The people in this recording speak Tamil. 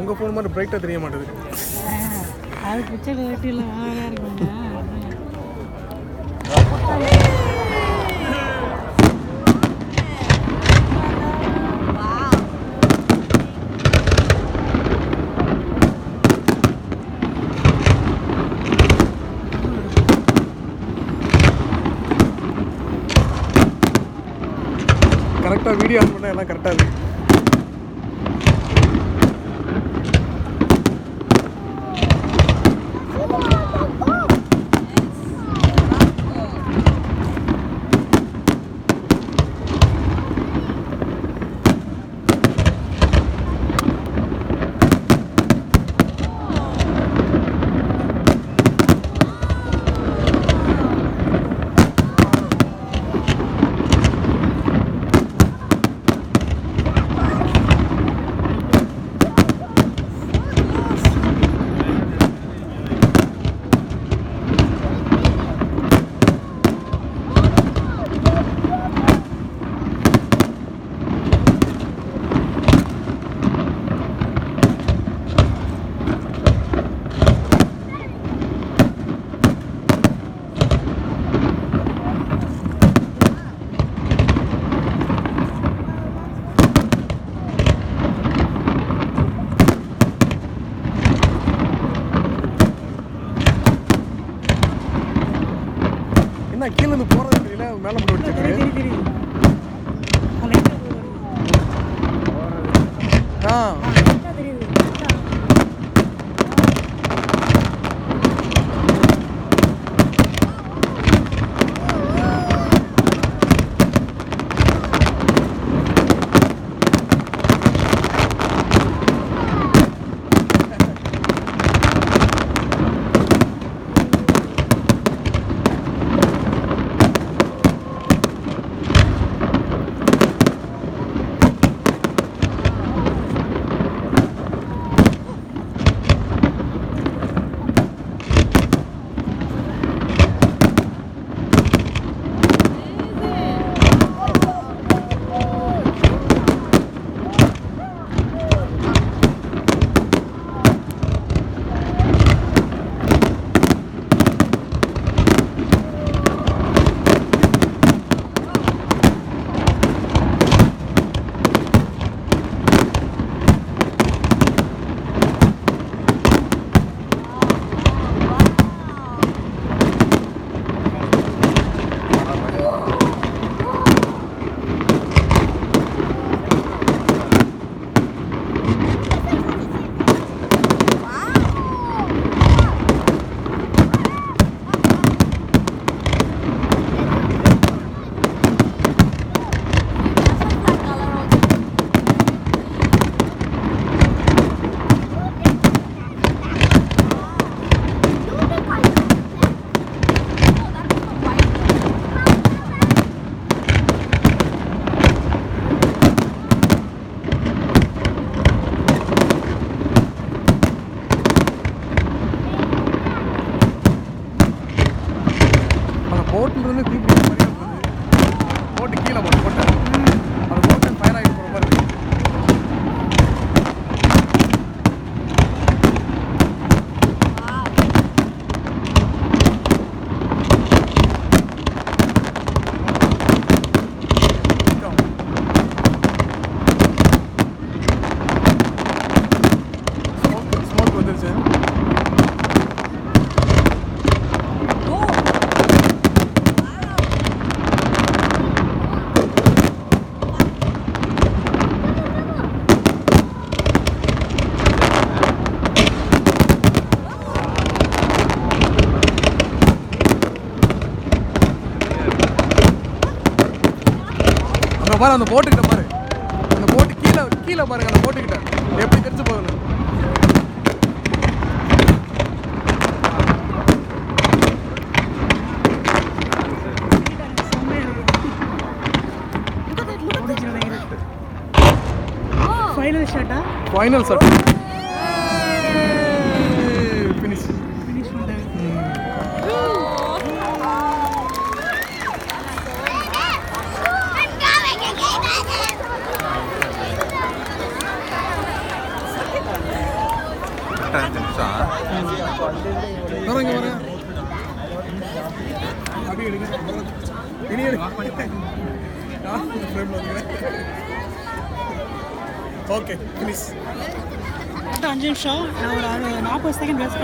உங்கள் ஃபோன் மாதிரி பிரைட்டாக தெரிய மாட்டேது. அது பிச்சை வெட்டிலாம் அழகாக இருக்குங்க. கரெக்டாக வீடியோ ஆன் பண்ணால் எல்லாம் கரெக்டாக இருக்குது. என்ன கீழே இருந்து போகிறது தெரியல, மேலே மட்டும் வச்சுருக்கேன். போட்டிலிருந்து தீப்பிடிக்கிற மாதிரியே போகுது. போட்டு கீழே போட்டு அது போட்டு ஃபயர் ஆகி போகிற மாதிரி இருக்குது. ஸ்மோக் வந்துருச்சு. பாரு அந்த போட்டுக்கிட்ட பாரு, அந்த போட்டு கீழே கீழே பாருங்க, அந்த போட்டுக்கிட்ட எப்படி தெரிஞ்சு போகுதுன்னு. ஃபைனல் ஷாட்டா? Final shot. ஃபினிஷ் பண்ணிட்டாங்க. இங்கே வரேன் அப்படியே எடுங்க இனி எடுங்க ஓகே ப்ளீஸ் 5 நிமிஷம் நான் ஒரு 40 செகண்ட் வேஸ்ட்